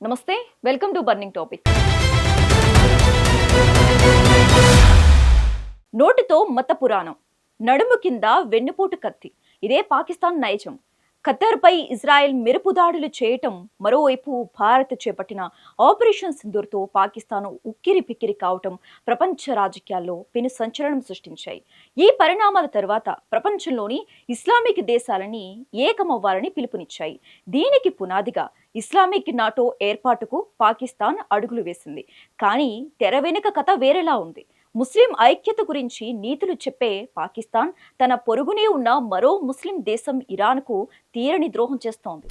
నమస్తే, welcome to burning topic. నోటితో మత పురాణం, నడుము కింద వెన్నుపోటు కత్తి. ఇదే పాకిస్తాన్ నైజం. ఖతర్పై ఇజ్రాయెల్ మెరుపు దాడులు చేయటం, మరోవైపు భారత్ చేపట్టిన ఆపరేషన్ సింధూర్తో పాకిస్తాన్ ఉక్కిరి పిక్కిరి కావటం ప్రపంచ రాజకీయాల్లో పెను సంచలనం సృష్టించాయి. ఈ పరిణామాల తర్వాత ప్రపంచంలోని ఇస్లామిక్ దేశాలని ఏకమవ్వాలని పిలుపునిచ్చాయి. దీనికి పునాదిగా ఇస్లామిక్ నాటో ఏర్పాటుకు పాకిస్తాన్ అడుగులు వేసింది. కానీ తెర వెనుక కథ వేరేలా ఉంది. ముస్లిం ఐక్యత గురించి నీతులు చెప్పే పాకిస్తాన్ తన పొరుగునే ఉన్న మరో ముస్లిం దేశం ఇరాన్కు తీరని ద్రోహం చేస్తోంది.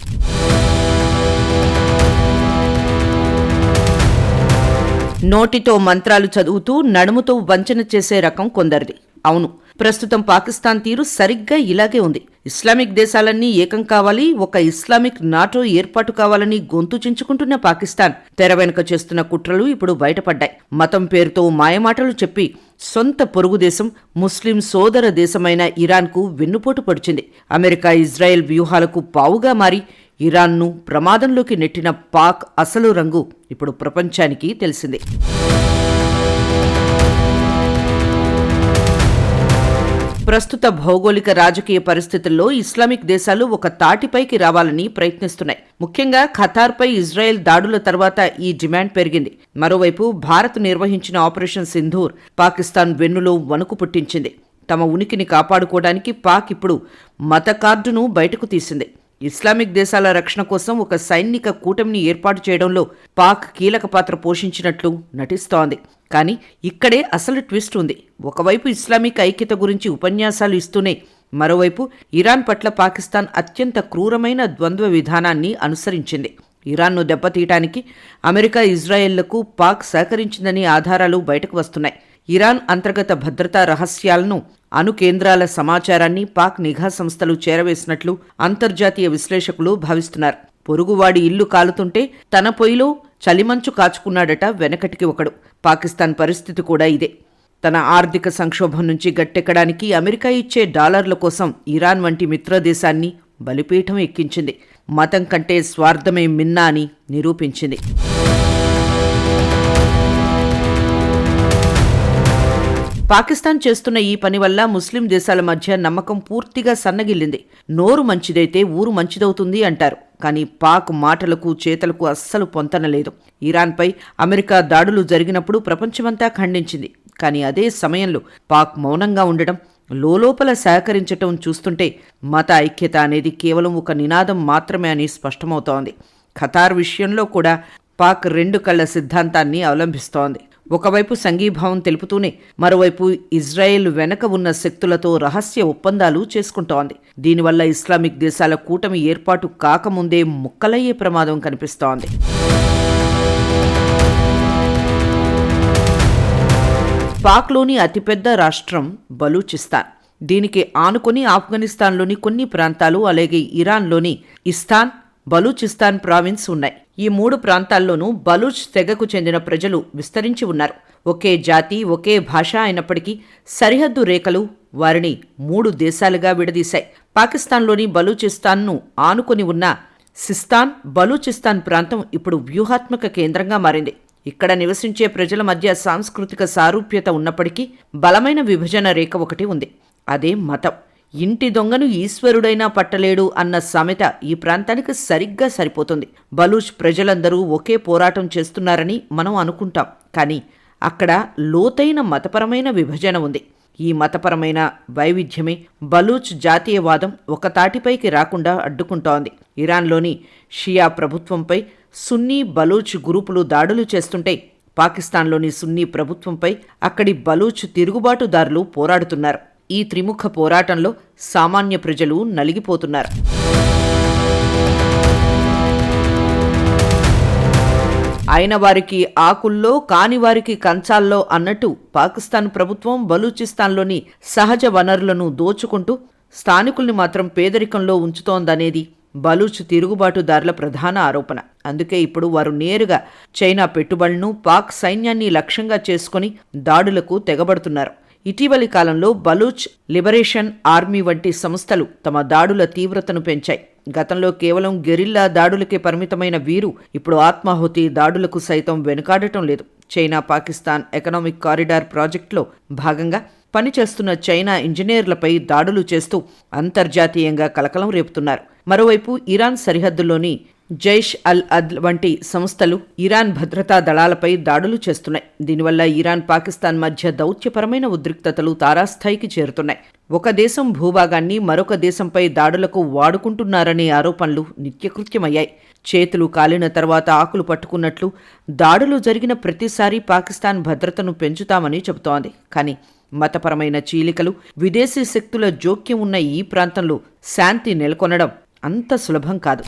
నోటితో మంత్రాలు చదువుతూ నడుముతో వంచన చేసే రకం కొందరిది. అవును, ప్రస్తుతం పాకిస్తాన్ తీరు సరిగ్గా ఇలాగే ఉంది. ఇస్లామిక్ దేశాలన్నీ ఏకం కావాలి, ఒక ఇస్లామిక్ నాటో ఏర్పాటు కావాలని గొంతు చించుకుంటున్న పాకిస్తాన్ తెర వెనుక చేస్తున్న కుట్రలు ఇప్పుడు బయటపడ్డాయి. మతం పేరుతో మాయమాటలు చెప్పి సొంత పొరుగు దేశం, ముస్లిం సోదర దేశమైన ఇరాన్కు వెన్నుపోటు పొడిచింది. అమెరికా ఇజ్రాయెల్ వ్యూహాలకు పావుగా మారి ఇరాన్ను ప్రమాదంలోకి నెట్టిన పాక్ అసలు రంగు ఇప్పుడు ప్రపంచానికి తెలిసింది. ప్రస్తుత భౌగోళిక రాజకీయ పరిస్థితుల్లో ఇస్లామిక్ దేశాలు ఒక తాటిపైకి రావాలని ప్రయత్నిస్తున్నాయి. ముఖ్యంగా ఖతార్పై ఇజ్రాయెల్ దాడుల తర్వాత ఈ డిమాండ్ పెరిగింది. మరోవైపు భారత్ నిర్వహించిన ఆపరేషన్ సింధూర్ పాకిస్తాన్ వెన్నులో వణుకు పుట్టించింది. తమ ఉనికిని కాపాడుకోవడానికి పాక్ ఇప్పుడు మత కార్డును బయటకు తీసింది. ఇస్లామిక్ దేశాల రక్షణ కోసం ఒక సైనిక కూటమిని ఏర్పాటు చేయడంలో పాక్ కీలక పాత్ర పోషించినట్లు నటిస్తోంది. కానీ ఇక్కడే అసలు ట్విస్ట్ ఉంది. ఒకవైపు ఇస్లామిక్ ఐక్యత గురించి ఉపన్యాసాలు ఇస్తూనే మరోవైపు ఇరాన్ పట్ల పాకిస్తాన్ అత్యంత క్రూరమైన ద్వంద్వ విధానాన్ని అనుసరించింది. ఇరాన్ను దెబ్బతీయటానికి అమెరికా ఇజ్రాయెళ్లకు పాక్ సహకరించిందని ఆధారాలు బయటకు వస్తున్నాయి. ఇరాన్ అంతర్గత భద్రతా రహస్యాలను, అణు కేంద్రాల సమాచారాన్ని పాక్ నిఘా సంస్థలు చేరవేసినట్లు అంతర్జాతీయ విశ్లేషకులు భావిస్తున్నారు. పొరుగువాడి ఇల్లు కాలుతుంటే తన పొయ్యిలో చలిమంచు కాచుకున్నాడట వెనకటికి ఒకడు. పాకిస్తాన్ పరిస్థితి కూడా ఇదే. తన ఆర్థిక సంక్షోభం నుంచి గట్టెక్కడానికి అమెరికా ఇచ్చే డాలర్ల కోసం ఇరాన్ వంటి మిత్రదేశాన్ని బలిపీఠం ఎక్కించింది. మతం కంటే స్వార్థమే మిన్నా అని నిరూపించింది. పాకిస్తాన్ చేస్తున్న ఈ పని వల్ల ముస్లిం దేశాల మధ్య నమ్మకం పూర్తిగా సన్నగిల్లింది. నోరు మంచిదైతే ఊరు మంచిదవుతుంది అంటారు. కానీ పాక్ మాటలకు చేతలకు అస్సలు పొంతనలేదు. ఇరాన్పై అమెరికా దాడులు జరిగినప్పుడు ప్రపంచమంతా ఖండించింది. కానీ అదే సమయంలో పాక్ మౌనంగా ఉండడం, లోలోపల సహకరించటం చూస్తుంటే మత ఐక్యత అనేది కేవలం ఒక నినాదం మాత్రమే అని స్పష్టమవుతోంది. ఖతార్ విషయంలో కూడా పాక్ రెండు కళ్ల సిద్ధాంతాన్ని అవలంబిస్తోంది. ఒకవైపు సంఘీభావం తెలుపుతూనే మరోవైపు ఇజ్రాయెల్ వెనక ఉన్న శక్తులతో రహస్య ఒప్పందాలు చేసుకుంటోంది. దీనివల్ల ఇస్లామిక్ దేశాల కూటమి ఏర్పాటు కాకముందే ముక్కలయ్యే ప్రమాదం కనిపిస్తోంది. పాక్లోని అతిపెద్ద రాష్ట్రం బలూచిస్తాన్. దీనికి ఆనుకొని ఆఫ్ఘనిస్తాన్లోని కొన్ని ప్రాంతాలు, అలాగే ఇరాన్లోని ఇస్తాన్, బలూచిస్తాన్ ప్రావిన్స్ ఉన్నాయి. ఈ మూడు ప్రాంతాల్లోనూ బలూచ్ తెగకు చెందిన ప్రజలు విస్తరించి ఉన్నారు. ఒకే జాతి, ఒకే భాష అయినప్పటికీ సరిహద్దు రేఖలు వారిని మూడు దేశాలుగా విడదీశాయి. పాకిస్తాన్లోని బలూచిస్తాన్ను ఆనుకొని ఉన్న సిస్తాన్, బలూచిస్తాన్ ప్రాంతం ఇప్పుడు వ్యూహాత్మక కేంద్రంగా మారింది. ఇక్కడ నివసించే ప్రజల మధ్య సాంస్కృతిక సారూప్యత ఉన్నప్పటికీ బలమైన విభజన రేఖ ఒకటి ఉంది. అదే మతం. ఇంటి దొంగను ఈశ్వరుడైనా పట్టలేడు అన్న సామెత ఈ ప్రాంతానికి సరిగ్గా సరిపోతుంది. బలూచ్ ప్రజలందరూ ఒకే పోరాటం చేస్తున్నారని మనం అనుకుంటాం. కానీ అక్కడ లోతైన మతపరమైన విభజన ఉంది. ఈ మతపరమైన వైవిధ్యమే బలూచ్ జాతీయవాదం ఒక తాటిపైకి రాకుండా అడ్డుకుంటోంది. ఇరాన్లోని షియా ప్రభుత్వంపై సున్నీ బలూచ్ గ్రూపులు దాడులు చేస్తుంటే పాకిస్తాన్లోని సున్నీ ప్రభుత్వంపై అక్కడి బలూచ్ తిరుగుబాటుదారులు పోరాడుతున్నారు. ఈ త్రిముఖ పోరాటంలో సామాన్య ప్రజలు నలిగిపోతున్నారు. అయిన వారికి ఆకుల్లో, కాని వారికి కంచాల్లో అన్నట్టు పాకిస్తాన్ ప్రభుత్వం బలూచిస్తాన్లోని సహజ వనరులను దోచుకుంటూ స్థానికుల్ని మాత్రం పేదరికంలో ఉంచుతోందనేది బలూచ్ తిరుగుబాటుదారుల ప్రధాన ఆరోపణ. అందుకే ఇప్పుడు వారు నేరుగా చైనా పెట్టుబడులను, పాక్ సైన్యాన్ని లక్ష్యంగా చేసుకుని దాడులకు తెగబడుతున్నారు. ఇటీవలి కాలంలో బలూచ్ లిబరేషన్ ఆర్మీ వంటి సంస్థలు తమ దాడుల తీవ్రతను పెంచాయి. గతంలో కేవలం గెరిల్లా దాడులకే పరిమితమైన వీరు ఇప్పుడు ఆత్మాహుతి దాడులకు సైతం వెనుకాడటం లేదు. చైనా పాకిస్తాన్ ఎకనామిక్ కారిడార్ ప్రాజెక్టులో భాగంగా పనిచేస్తున్న చైనా ఇంజనీర్లపై దాడులు చేస్తూ అంతర్జాతీయంగా కలకలం రేపుతున్నారు. మరోవైపు ఇరాన్ సరిహద్దుల్లోని జైష్ అల్ అద్ల్ వంటి సంస్థలు ఇరాన్ భద్రతా దళాలపై దాడులు చేస్తున్నాయి. దీనివల్ల ఇరాన్ పాకిస్తాన్ మధ్య దౌత్యపరమైన ఉద్రిక్తతలు తారాస్థాయికి చేరుతున్నాయి. ఒక దేశం భూభాగాన్ని మరొక దేశంపై దాడులకు వాడుకుంటున్నారనే ఆరోపణలు నిత్యకృత్యమయ్యాయి. చేతులు కాలిన తర్వాత ఆకులు పట్టుకున్నట్లు దాడులు జరిగిన ప్రతిసారి పాకిస్తాన్ భద్రతను పెంచుతామని చెబుతోంది. కానీ మతపరమైన చీలికలు, విదేశీ శక్తుల జోక్యం ఉన్న ఈ ప్రాంతంలో శాంతి నెలకొనడం అంత సులభం కాదు.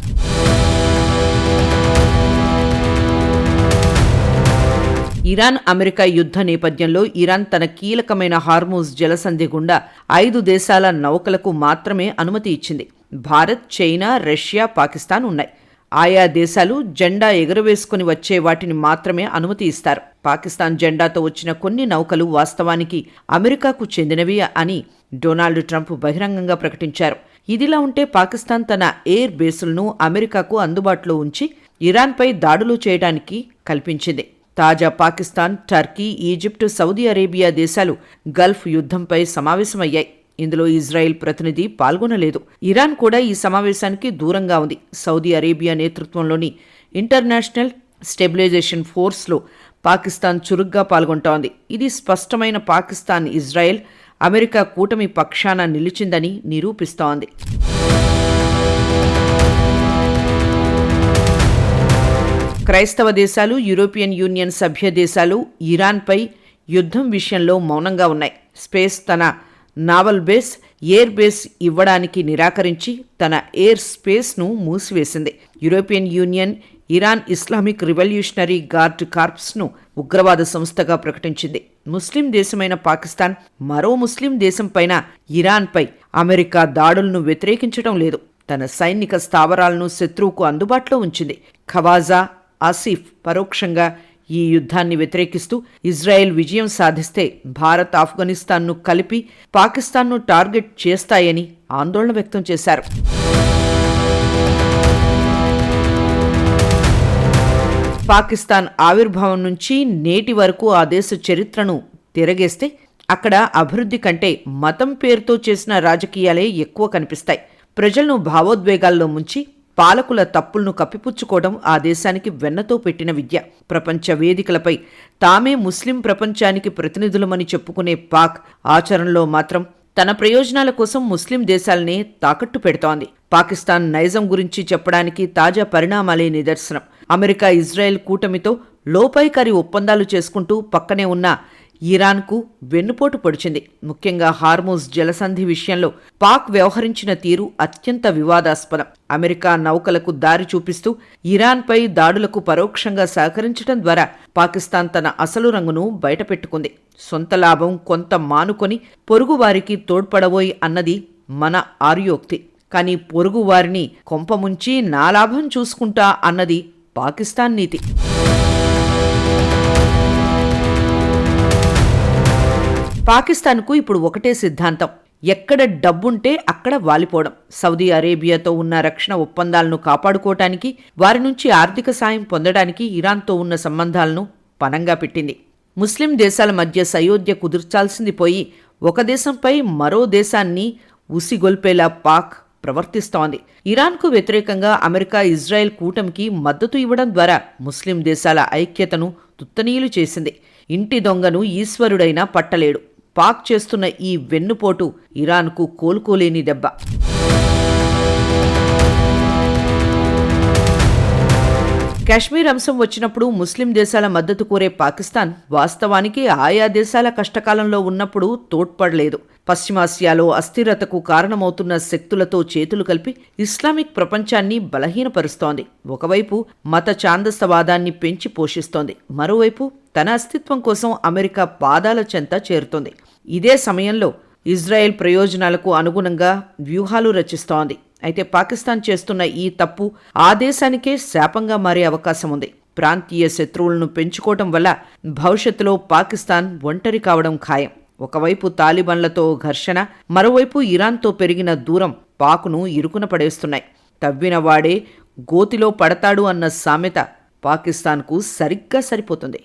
ఇరాన్ అమెరికా యుద్ధ నేపథ్యంలో ఇరాన్ తన కీలకమైన హార్మూజ్ జలసంధి గుండా 5 దేశాల నౌకలకు మాత్రమే అనుమతి ఇచ్చింది. భారత్, చైనా, రష్యా, పాకిస్తాన్ ఉన్నాయి. ఆయా దేశాలు జెండా ఎగురవేసుకుని వచ్చే వాటిని మాత్రమే అనుమతి ఇస్తారు. పాకిస్తాన్ జెండాతో వచ్చిన కొన్ని నౌకలు వాస్తవానికి అమెరికాకు చెందినవి అని డొనాల్డ్ ట్రంప్ బహిరంగంగా ప్రకటించారు. ఇదిలా ఉంటే పాకిస్తాన్ తన ఎయిర్ బేసులను అమెరికాకు అందుబాటులో ఉంచి ఇరాన్పై దాడులు చేయడానికి కల్పించింది. తాజా Pakistan, Turkey, Egypt, Saudi Arabia దేశాలు గల్ఫ్ యుద్ధంపై సమావేశమయ్యాయి. ఇందులో ఇజ్రాయెల్ ప్రతినిధి పాల్గొనలేదు. ఇరాన్ కూడా ఈ సమావేశానికి దూరంగా ఉంది. సౌదీ అరేబియా నేతృత్వంలోని ఇంటర్నేషనల్ స్టెబిలైజేషన్ ఫోర్స్లో పాకిస్తాన్ చురుగ్గా పాల్గొంటోంది. ఇది స్పష్టమైన పాకిస్తాన్, ఇజ్రాయెల్, అమెరికా కూటమి పక్షాన నిలిచిందని నిరూపిస్తోంది. క్రైస్తవ దేశాలు, యూరోపియన్ యూనియన్ సభ్య దేశాలు ఇరాన్పై యుద్ధం విషయంలో మౌనంగా ఉన్నాయి. స్పేస్ తన నావల్ బేస్, ఎయిర్ బేస్ ఇవ్వడానికి నిరాకరించి తన ఎయిర్ స్పేస్ను మూసివేసింది. European Union Iran Islamic revolutionary guard కార్ప్స్ను ఉగ్రవాద సంస్థగా ప్రకటించింది. ముస్లిం దేశమైన పాకిస్తాన్ మరో ముస్లిం దేశంపైన ఇరాన్పై అమెరికా దాడులను వ్యతిరేకించడం లేదు. తన సైనిక స్థావరాలను శత్రువుకు అందుబాటులో ఉంచింది. ఖవాజా, ఆసిఫ్ పరోక్షంగా ఈ యుద్ధాన్ని వ్యతిరేకిస్తూ ఇజ్రాయెల్ విజయం సాధిస్తే భారత్, ఆఫ్ఘనిస్తాన్ను కలిపి పాకిస్తాన్ను టార్గెట్ చేస్తాయని ఆందోళన వ్యక్తం చేశారు. పాకిస్తాన్ ఆవిర్భావం నుంచి నేటి వరకు ఆ దేశ చరిత్రను తిరగేస్తే అక్కడ అభివృద్ధి కంటే మతం పేరుతో చేసిన రాజకీయాలే ఎక్కువ కనిపిస్తాయి. ప్రజలను భావోద్వేగాల్లో ముంచి పాలకుల తప్పులను కప్పిపుచ్చుకోవడం ఆ దేశానికి వెన్నతో పెట్టిన విద్య. ప్రపంచ వేదికలపై తామే ముస్లిం ప్రపంచానికి ప్రతినిధులమని చెప్పుకునే పాక్ ఆచరణలో మాత్రం తన ప్రయోజనాల కోసం ముస్లిం దేశాలనే తాకట్టు పెడుతోంది. పాకిస్తాన్ నైజం గురించి చెప్పడానికి తాజా పరిణామాలే నిదర్శనం. అమెరికా, ఇజ్రాయెల్ కూటమితో లోపాయికారి ఒప్పందాలు చేసుకుంటూ పక్కనే ఉన్న ఇరాన్కు వెన్నుపోటు పొడిచింది. ముఖ్యంగా హార్మూజ్ జలసంధి విషయంలో పాక్ వ్యవహరించిన తీరు అత్యంత వివాదాస్పదం. అమెరికా నౌకలకు దారి చూపిస్తూ ఇరాన్పై దాడులకు పరోక్షంగా సహకరించడం ద్వారా పాకిస్తాన్ తన అసలు రంగును బయటపెట్టుకుంది. సొంత లాభం కొంత మానుకొని పొరుగువారికి తోడ్పడబోయి అన్నది మన ఆర్యోక్తి. కానీ పొరుగువారిని కొంపముంచి నా లాభం చూసుకుంటా అన్నది పాకిస్తాన్ నీతి. పాకిస్తాన్కు ఇప్పుడు ఒకటే సిద్ధాంతం, ఎక్కడ డబ్బుంటే అక్కడ వాలిపోవడం. సౌదీ అరేబియాతో ఉన్న రక్షణ ఒప్పందాలను కాపాడుకోవటానికి, వారి నుంచి ఆర్థిక సాయం పొందడానికి ఇరాన్తో ఉన్న సంబంధాలను పనంగా పెట్టింది. ముస్లిం దేశాల మధ్య సయోధ్య కుదుర్చాల్సింది పోయి ఒక దేశంపై మరో దేశాన్ని ఉసిగొల్పేలా పాక్ ప్రవర్తిస్తోంది. ఇరాన్కు వ్యతిరేకంగా అమెరికా, ఇజ్రాయెల్ కూటమికి మద్దతు ఇవ్వడం ద్వారా ముస్లిం దేశాల ఐక్యతను తుత్తనీయులు చేసింది. ఇంటి దొంగను ఈశ్వరుడైనా పట్టలేడు. పాక్ చేస్తున్న ఈ వెన్నుపోటు ఇరాన్కు కోలుకోలేని దెబ్బ. కాశ్మీర్ అంశం వచ్చినప్పుడు ముస్లిం దేశాల మద్దతు కోరే పాకిస్తాన్ వాస్తవానికి ఆయా దేశాల కష్టకాలంలో ఉన్నప్పుడు తోడ్పడలేదు. పశ్చిమాసియాలో అస్థిరతకు కారణమవుతున్న శక్తులతో చేతులు కలిపి ఇస్లామిక్ ప్రపంచాన్ని బలహీనపరుస్తోంది. ఒకవైపు మత ఛాందసవాదాన్ని పెంచి పోషిస్తోంది, మరోవైపు తన అస్తిత్వం కోసం అమెరికా పాదాల చెంత చేరుతోంది. ఇదే సమయంలో ఇజ్రాయెల్ ప్రయోజనాలకు అనుగుణంగా వ్యూహాలు రచిస్తోంది. అయితే పాకిస్తాన్ చేస్తున్న ఈ తప్పు ఆ దేశానికే శాపంగా మారే అవకాశం ఉంది. ప్రాంతీయ శత్రువులను పెంచుకోవడం వల్ల భవిష్యత్తులో పాకిస్తాన్ ఒంటరి కావడం ఖాయం. ఒకవైపు తాలిబాన్లతో ఘర్షణ, మరోవైపు ఇరాన్తో పెరిగిన దూరం పాక్ను ఇరుకున పడేస్తున్నాయి. తవ్వినవాడే గోతిలో పడతాడు అన్న సామెత పాకిస్తాన్కు సరిగ్గా సరిపోతుంది.